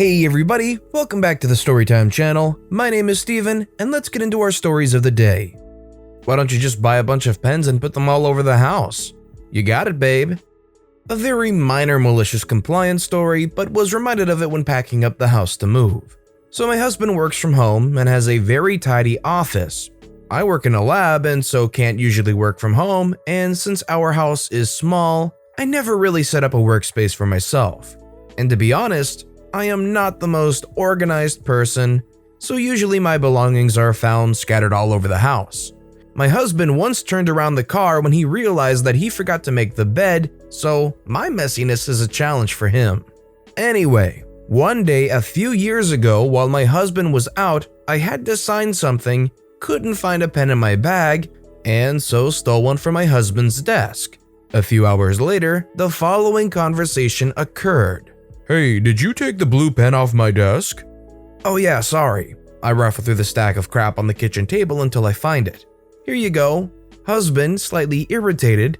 Hey everybody, welcome back to the Storytime channel. My name is Steven, and let's get into our stories of the day. Why don't you just buy a bunch of pens and put them all over the house? You got it, babe. A very minor malicious compliance story, but was reminded of it when packing up the house to move. So my husband works from home and has a very tidy office. I work in a lab and so can't usually work from home, and since our house is small, I never really set up a workspace for myself. And to be honest, I am not the most organized person, so usually my belongings are found scattered all over the house. My husband once turned around the car when he realized that he forgot to make the bed, so my messiness is a challenge for him. Anyway, one day a few years ago while my husband was out, I had to sign something, couldn't find a pen in my bag, and so stole one from my husband's desk. A few hours later, the following conversation occurred. Hey, did you take the blue pen off my desk? Oh yeah, sorry. I ruffle through the stack of crap on the kitchen table until I find it. Here you go. Husband, slightly irritated.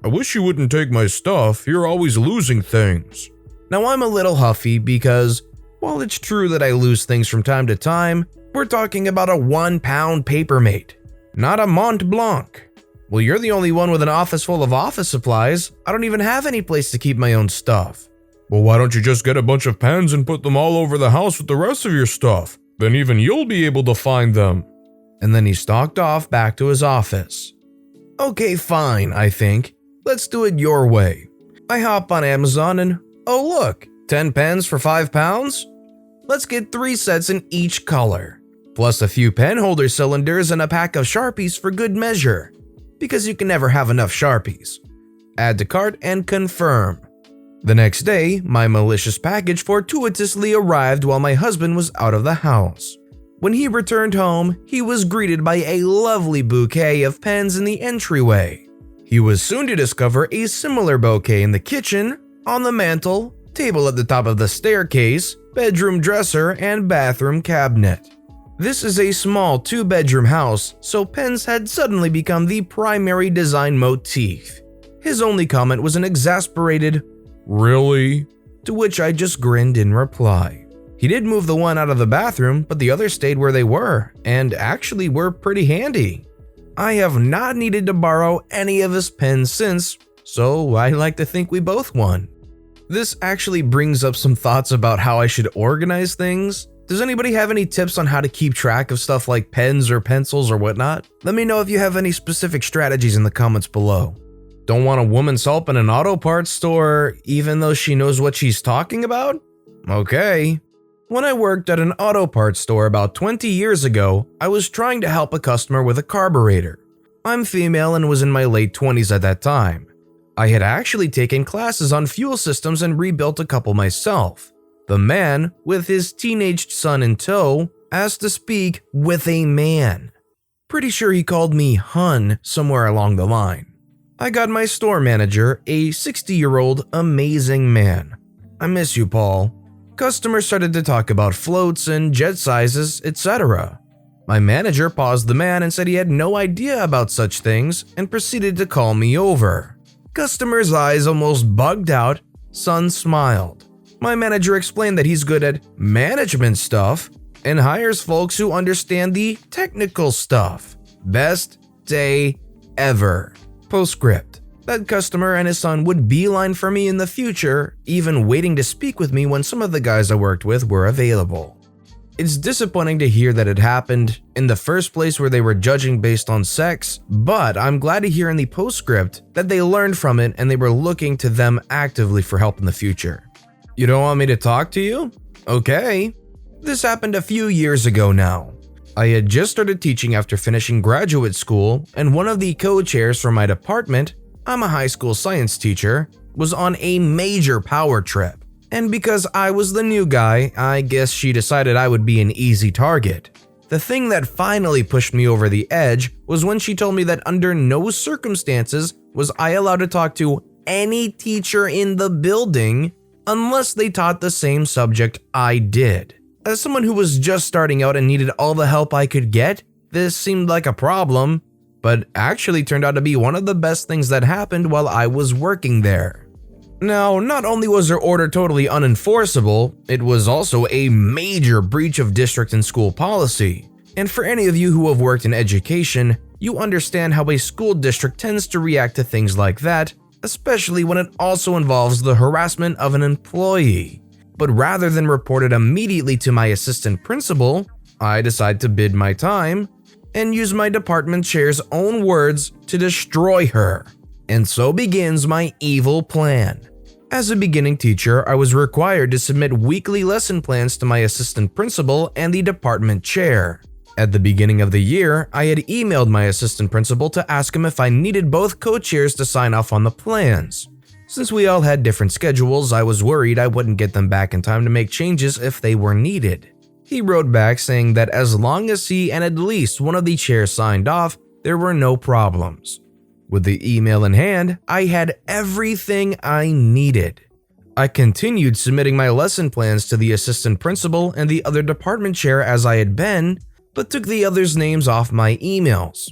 I wish you wouldn't take my stuff, you're always losing things. Now I'm a little huffy because, while it's true that I lose things from time to time, we're talking about a 1-pound Papermate, not a Mont Blanc. Well, you're the only one with an office full of office supplies. I don't even have any place to keep my own stuff. Well, why don't you just get a bunch of pens and put them all over the house with the rest of your stuff? Then even you'll be able to find them. And then he stalked off back to his office. Okay, fine, I think. Let's do it your way. I hop on Amazon and, oh look, 10 pens for £5? Let's get 3 sets in each color, plus a few pen holder cylinders and a pack of Sharpies for good measure, because you can never have enough Sharpies. Add to cart and confirm. The next day, my malicious package fortuitously arrived while my husband was out of the house. When he returned home, he was greeted by a lovely bouquet of pens in the entryway. He was soon to discover a similar bouquet in the kitchen, on the mantle, table at the top of the staircase, bedroom dresser, and bathroom cabinet. This is a small 2-bedroom house, so pens had suddenly become the primary design motif. His only comment was an exasperated, "Really?" To which I just grinned in reply. He did move the one out of the bathroom, but the others stayed where they were, and actually were pretty handy. I have not needed to borrow any of his pens since, so I like to think we both won. This actually brings up some thoughts about how I should organize things. Does anybody have any tips on how to keep track of stuff like pens or pencils or whatnot? Let me know if you have any specific strategies in the comments below. Don't want a woman's help in an auto parts store even though she knows what she's talking about? Okay. When I worked at an auto parts store about 20 years ago, I was trying to help a customer with a carburetor. I'm female and was in my late 20s at that time. I had actually taken classes on fuel systems and rebuilt a couple myself. The man, with his teenaged son in tow, asked to speak with a man. Pretty sure he called me hun somewhere along the line. I got my store manager, a 60-year-old amazing man. I miss you, Paul. Customers started to talk about floats and jet sizes, etc. My manager paused the man and said he had no idea about such things and proceeded to call me over. Customer's eyes almost bugged out, son smiled. My manager explained that he's good at management stuff and hires folks who understand the technical stuff. Best day ever. Postscript. That customer and his son would beeline for me in the future, even waiting to speak with me when some of the guys I worked with were available. It's disappointing to hear that it happened in the first place where they were judging based on sex, but I'm glad to hear in the postscript that they learned from it and they were looking to them actively for help in the future. You don't want me to talk to you? Okay. This happened a few years ago now. I had just started teaching after finishing graduate school, and one of the co-chairs from my department, I'm a high school science teacher, was on a major power trip. And because I was the new guy, I guess she decided I would be an easy target. The thing that finally pushed me over the edge was when she told me that under no circumstances was I allowed to talk to any teacher in the building unless they taught the same subject I did. As someone who was just starting out and needed all the help I could get, this seemed like a problem, but actually turned out to be one of the best things that happened while I was working there. Now, not only was her order totally unenforceable, it was also a major breach of district and school policy. And for any of you who have worked in education, you understand how a school district tends to react to things like that, especially when it also involves the harassment of an employee. But rather than report it immediately to my assistant principal, I decided to bid my time and use my department chair's own words to destroy her. And so begins my evil plan. As a beginning teacher, I was required to submit weekly lesson plans to my assistant principal and the department chair. At the beginning of the year, I had emailed my assistant principal to ask him if I needed both co-chairs to sign off on the plans. Since we all had different schedules, I was worried I wouldn't get them back in time to make changes if they were needed. He wrote back saying that as long as he and at least one of the chairs signed off, there were no problems. With the email in hand, I had everything I needed. I continued submitting my lesson plans to the assistant principal and the other department chair as I had been, but took the others' names off my emails.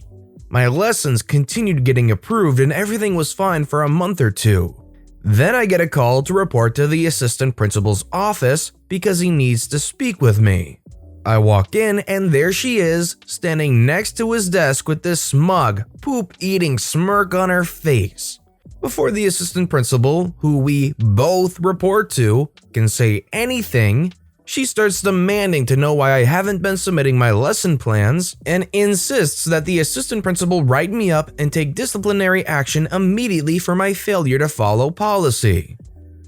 My lessons continued getting approved and everything was fine for a month or two. Then I get a call to report to the assistant principal's office because he needs to speak with me. I walk in and there she is, standing next to his desk with this smug, poop-eating smirk on her face. Before the assistant principal, who we both report to, can say anything, she starts demanding to know why I haven't been submitting my lesson plans and insists that the assistant principal write me up and take disciplinary action immediately for my failure to follow policy.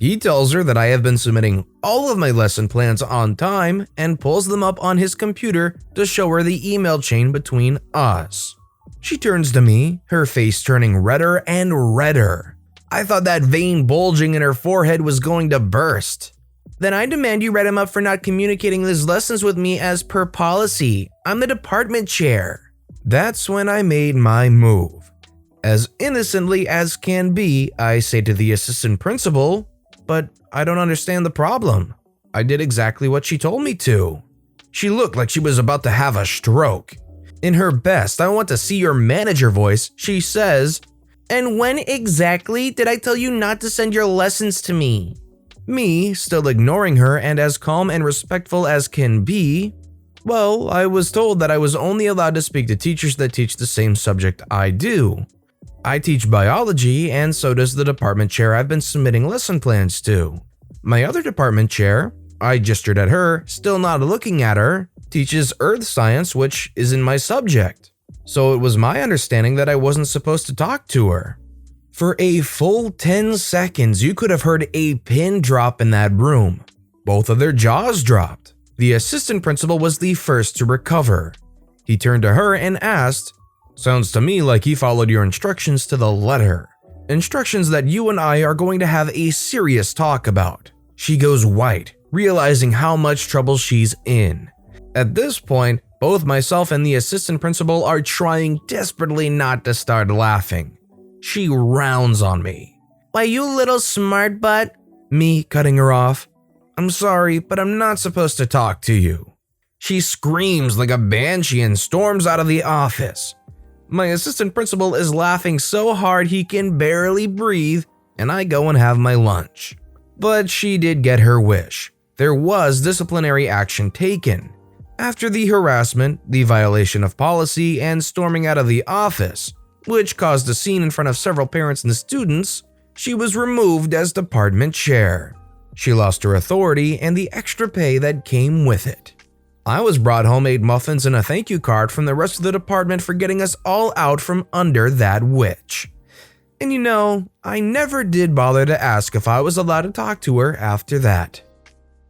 He tells her that I have been submitting all of my lesson plans on time and pulls them up on his computer to show her the email chain between us. She turns to me, her face turning redder and redder. I thought that vein bulging in her forehead was going to burst. Then I demand you write him up for not communicating his lessons with me as per policy. I'm the department chair. That's when I made my move. As innocently as can be, I say to the assistant principal, "But I don't understand the problem. I did exactly what she told me to." She looked like she was about to have a stroke. In her best, "I want to see your manager" voice, she says, "And when exactly did I tell you not to send your lessons to me?" Me, still ignoring her and as calm and respectful as can be, "Well, I was told that I was only allowed to speak to teachers that teach the same subject I do. I teach biology and so does the department chair I've been submitting lesson plans to. My other department chair," I gestured at her, still not looking at her, "teaches earth science, which isn't my subject. So it was my understanding that I wasn't supposed to talk to her." For a full 10 seconds, you could have heard a pin drop in that room. Both of their jaws dropped. The assistant principal was the first to recover. He turned to her and asked, "Sounds to me like he followed your instructions to the letter. Instructions that you and I are going to have a serious talk about." She goes white, realizing how much trouble she's in. At this point, both myself and the assistant principal are trying desperately not to start laughing. She rounds on me. "Why, you little smart butt," me cutting her off. "I'm sorry, but I'm not supposed to talk to you." She screams like a banshee and storms out of the office. My assistant principal is laughing so hard he can barely breathe, and I go and have my lunch. But she did get her wish. There was disciplinary action taken. After the harassment, the violation of policy, and storming out of the office, which caused a scene in front of several parents and students, she was removed as department chair. She lost her authority and the extra pay that came with it. I was brought homemade muffins and a thank you card from the rest of the department for getting us all out from under that witch. And you know, I never did bother to ask if I was allowed to talk to her after that.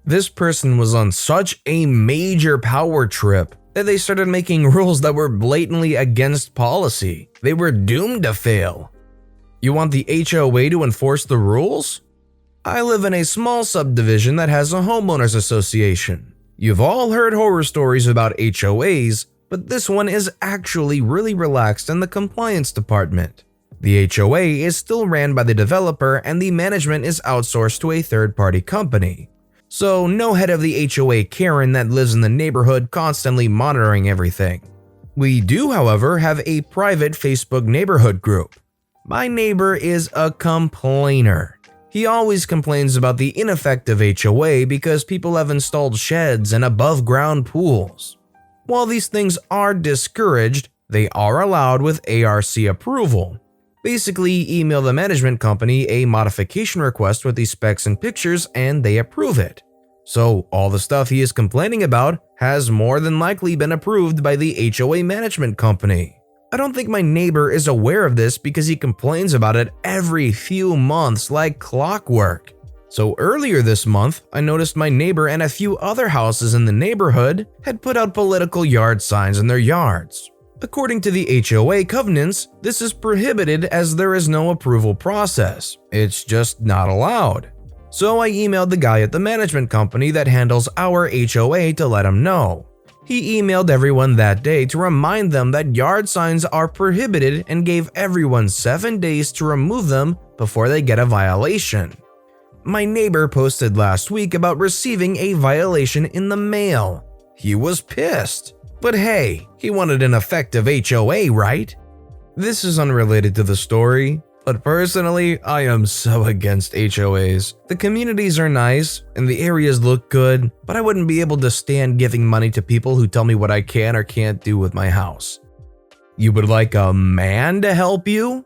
This person was on such a major power trip that they started making rules that were blatantly against policy. They were doomed to fail. You want the HOA to enforce the rules? I live in a small subdivision that has a homeowners association. You've all heard horror stories about HOAs, but this one is actually really relaxed in the compliance department. The HOA is still ran by the developer and the management is outsourced to a third-party company. So no head of the HOA Karen that lives in the neighborhood constantly monitoring everything. We do, however, have a private Facebook neighborhood group. My neighbor is a complainer. He always complains about the ineffective HOA because people have installed sheds and above-ground pools. While these things are discouraged, they are allowed with ARC approval. Basically, email the management company a modification request with the specs and pictures and they approve it. So all the stuff he is complaining about has more than likely been approved by the HOA management company. I don't think my neighbor is aware of this because he complains about it every few months like clockwork. So earlier this month, I noticed my neighbor and a few other houses in the neighborhood had put out political yard signs in their yards. According to the HOA covenants, this is prohibited as there is no approval process. It's just not allowed. So I emailed the guy at the management company that handles our HOA to let him know. He emailed everyone that day to remind them that yard signs are prohibited and gave everyone 7 days to remove them before they get a violation. My neighbor posted last week about receiving a violation in the mail. He was pissed. But hey, he wanted an effective HOA, right? This is unrelated to the story, but personally, I am so against HOAs. The communities are nice and the areas look good, but I wouldn't be able to stand giving money to people who tell me what I can or can't do with my house. You would like a man to help you?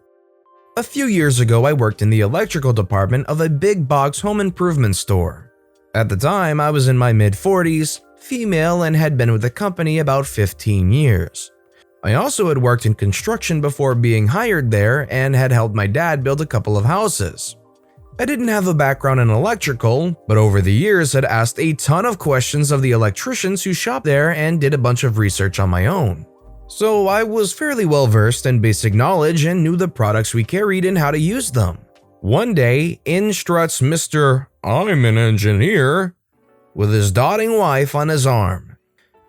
A few years ago, I worked in the electrical department of a big box home improvement store. At the time, I was in my mid-40s, female, and had been with the company about 15 years. I also had worked in construction before being hired there and had helped my dad build a couple of houses. I didn't have a background in electrical, but over the years had asked a ton of questions of the electricians who shop there and did a bunch of research on my own. So I was fairly well versed in basic knowledge and knew the products we carried and how to use them. One day, in struts Mr. I'm an engineer with his doting wife on his arm.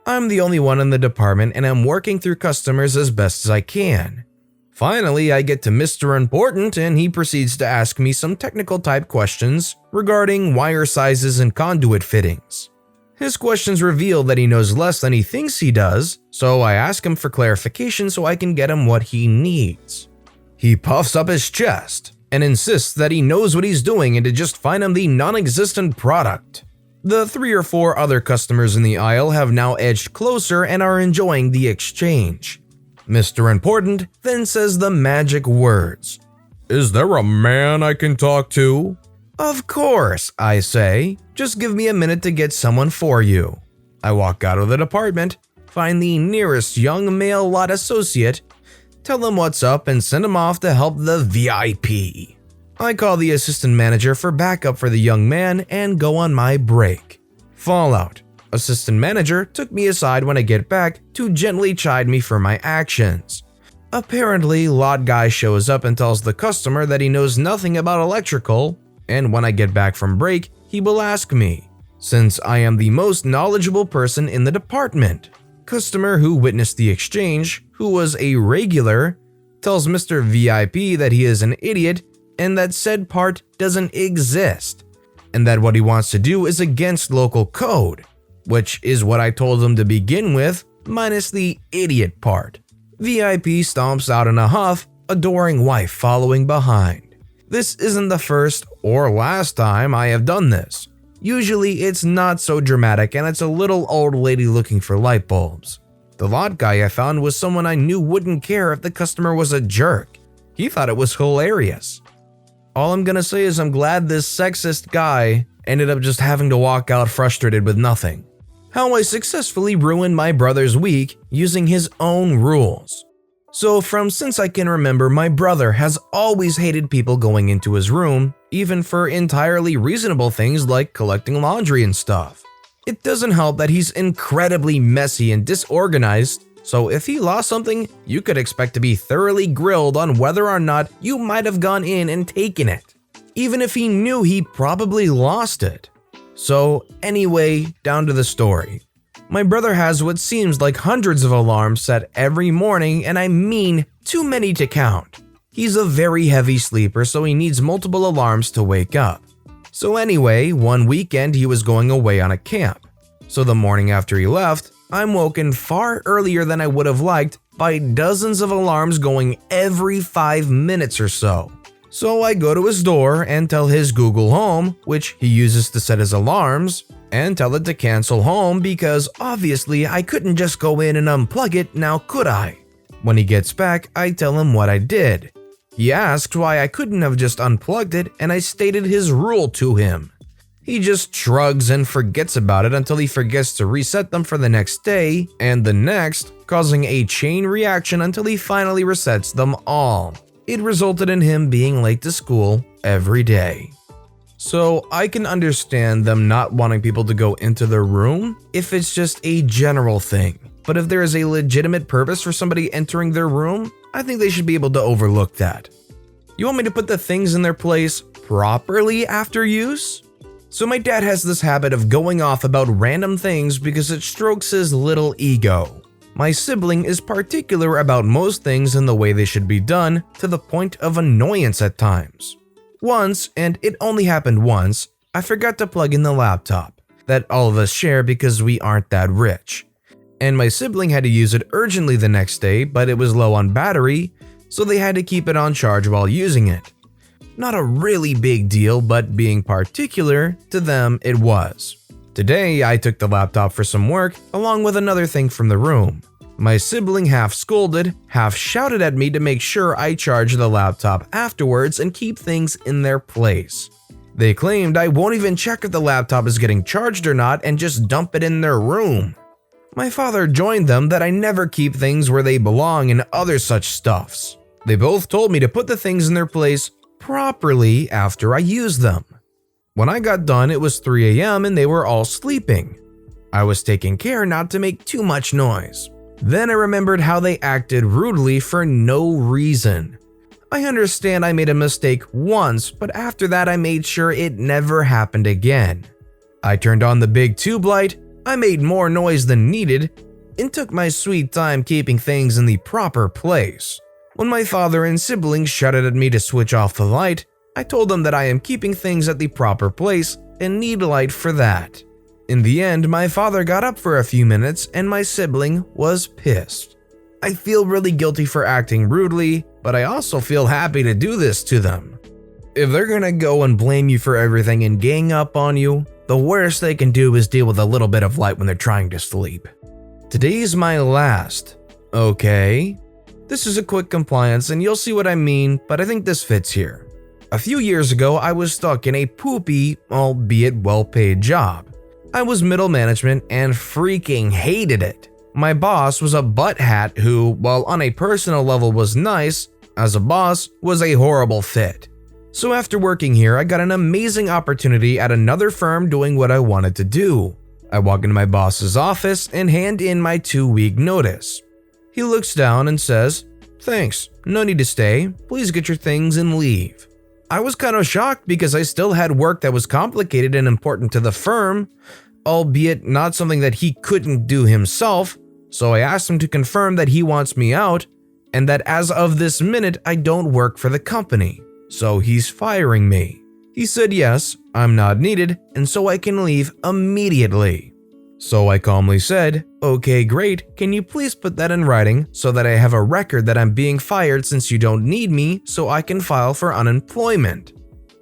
I'm the only one in the department and I'm working through customers as best as I can. Finally, I get to Mr. Important and he proceeds to ask me some technical type questions regarding wire sizes and conduit fittings. His questions reveal that he knows less than he thinks he does, so I ask him for clarification so I can get him what he needs. He puffs up his chest and insists that he knows what he's doing and to just find him the non-existent product. The 3 or 4 other customers in the aisle have now edged closer and are enjoying the exchange. Mr. Important then says the magic words. Is there a man I can talk to? Of course, I say. Just give me a minute to get someone for you. I walk out of the department, find the nearest young male lot associate, tell him what's up and send him off to help the VIP. I call the assistant manager for backup for the young man and go on my break. Fallout. Assistant manager took me aside when I get back to gently chide me for my actions. Apparently, lot guy shows up and tells the customer that he knows nothing about electrical, and when I get back from break, he will ask me, since I am the most knowledgeable person in the department. Customer who witnessed the exchange, who was a regular, tells Mr. VIP that he is an idiot and that said part doesn't exist, and that what he wants to do is against local code, which is what I told him to begin with, minus the idiot part. VIP stomps out in a huff, adoring wife following behind. This isn't the first or last time I have done this. Usually it's not so dramatic and it's a little old lady looking for light bulbs. The lot guy I found was someone I knew wouldn't care if the customer was a jerk. He thought it was hilarious. All I'm gonna say is I'm glad this sexist guy ended up just having to walk out frustrated with nothing. How I successfully ruined my brother's week using his own rules. So since I can remember, my brother has always hated people going into his room, even for entirely reasonable things like collecting laundry and stuff. It doesn't help that he's incredibly messy and disorganized, so if he lost something, you could expect to be thoroughly grilled on whether or not you might have gone in and taken it, even if he knew he probably lost it. So anyway, down to the story. My brother has what seems like hundreds of alarms set every morning, and I mean too many to count. He's a very heavy sleeper, so he needs multiple alarms to wake up. So anyway, one weekend he was going away on a camp. So the morning after he left, I'm woken far earlier than I would have liked by dozens of alarms going every 5 minutes or so. So I go to his door and tell his Google Home, which he uses to set his alarms, and tell it to cancel home because obviously I couldn't just go in and unplug it, now could I? When he gets back, I tell him what I did. He asks why I couldn't have just unplugged it, and I stated his rule to him. He just shrugs and forgets about it until he forgets to reset them for the next day and the next, causing a chain reaction until he finally resets them all. It resulted in him being late to school every day. So I can understand them not wanting people to go into their room if it's just a general thing. But if there is a legitimate purpose for somebody entering their room, I think they should be able to overlook that. You want me to put the things in their place properly after use? So my dad has this habit of going off about random things because it strokes his little ego. My sibling is particular about most things and the way they should be done to the point of annoyance at times. Once, and it only happened once, I forgot to plug in the laptop that all of us share because we aren't that rich. And my sibling had to use it urgently the next day, but it was low on battery, so they had to keep it on charge while using it. Not a really big deal, but being particular, to them it was. Today, I took the laptop for some work, along with another thing from the room. My sibling half scolded, half shouted at me to make sure I charge the laptop afterwards and keep things in their place. They claimed I won't even check if the laptop is getting charged or not and just dump it in their room. My father joined them that I never keep things where they belong and other such stuffs. They both told me to put the things in their place properly after I use them. When I got done, it was 3 a.m. and they were all sleeping. I was taking care not to make too much noise. Then I remembered how they acted rudely for no reason. I understand I made a mistake once, but after that I made sure it never happened again. I turned on the big tube light, I made more noise than needed, and took my sweet time keeping things in the proper place. When my father and siblings shouted at me to switch off the light, I told them that I am keeping things at the proper place and need light for that. In the end, my father got up for a few minutes and my sibling was pissed. I feel really guilty for acting rudely, but I also feel happy to do this to them. If they're gonna go and blame you for everything and gang up on you, the worst they can do is deal with a little bit of light when they're trying to sleep. Today's my last. Okay. This is a quick compliance and you'll see what I mean, but I think this fits here. A few years ago, I was stuck in a poopy, albeit well-paid job. I was middle management and freaking hated it. My boss was a butthead who, while on a personal level was nice, as a boss was a horrible fit. So after working here, I got an amazing opportunity at another firm doing what I wanted to do. I walk into my boss's office and hand in my 2-week notice. He looks down and says, "Thanks, no need to stay, please get your things and leave." I was kind of shocked because I still had work that was complicated and important to the firm, albeit not something that he couldn't do himself, so I asked him to confirm that he wants me out and that as of this minute I don't work for the company, so he's firing me. He said yes, I'm not needed, and so I can leave immediately. So I calmly said, "Okay, great, can you please put that in writing so that I have a record that I'm being fired since you don't need me so I can file for unemployment?"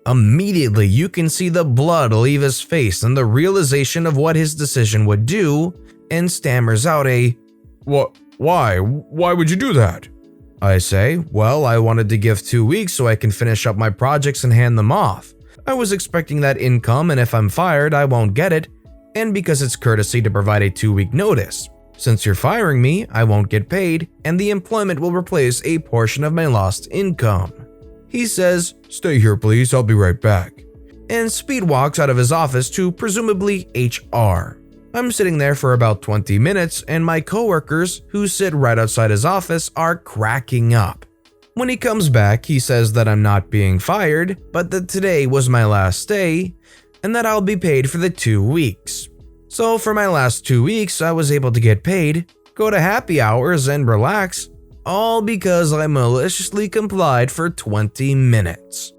Immediately you can see the blood leave his face and the realization of what his decision would do, and stammers out a, "What? Why? Why would you do that?" I say, "Well, I wanted to give 2 weeks so I can finish up my projects and hand them off. I was expecting that income and if I'm fired I won't get it, and because it's courtesy to provide a 2-week notice. Since you're firing me, I won't get paid, and the employment will replace a portion of my lost income." He says, "Stay here please, I'll be right back," and speed walks out of his office to presumably HR. I'm sitting there for about 20 minutes and my coworkers, who sit right outside his office, are cracking up. When he comes back, he says that I'm not being fired, but that today was my last day, and that I'll be paid for the 2 weeks. So for my last 2 weeks, I was able to get paid, go to happy hours, and relax, all because I maliciously complied for 20 minutes.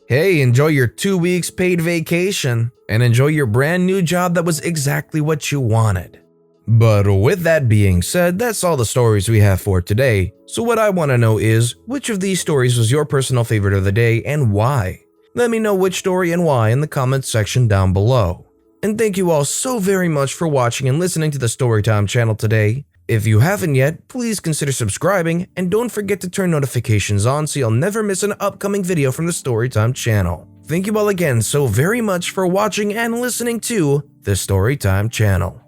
Hey, enjoy your 2 weeks paid vacation, and enjoy your brand new job that was exactly what you wanted. But with that being said, that's all the stories we have for today. So what I want to know is, which of these stories was your personal favorite of the day and why? Let me know which story and why in the comments section down below. And thank you all so very much for watching and listening to the Storytime channel today. If you haven't yet, please consider subscribing and don't forget to turn notifications on so you'll never miss an upcoming video from the Storytime channel. Thank you all again so very much for watching and listening to the Storytime channel.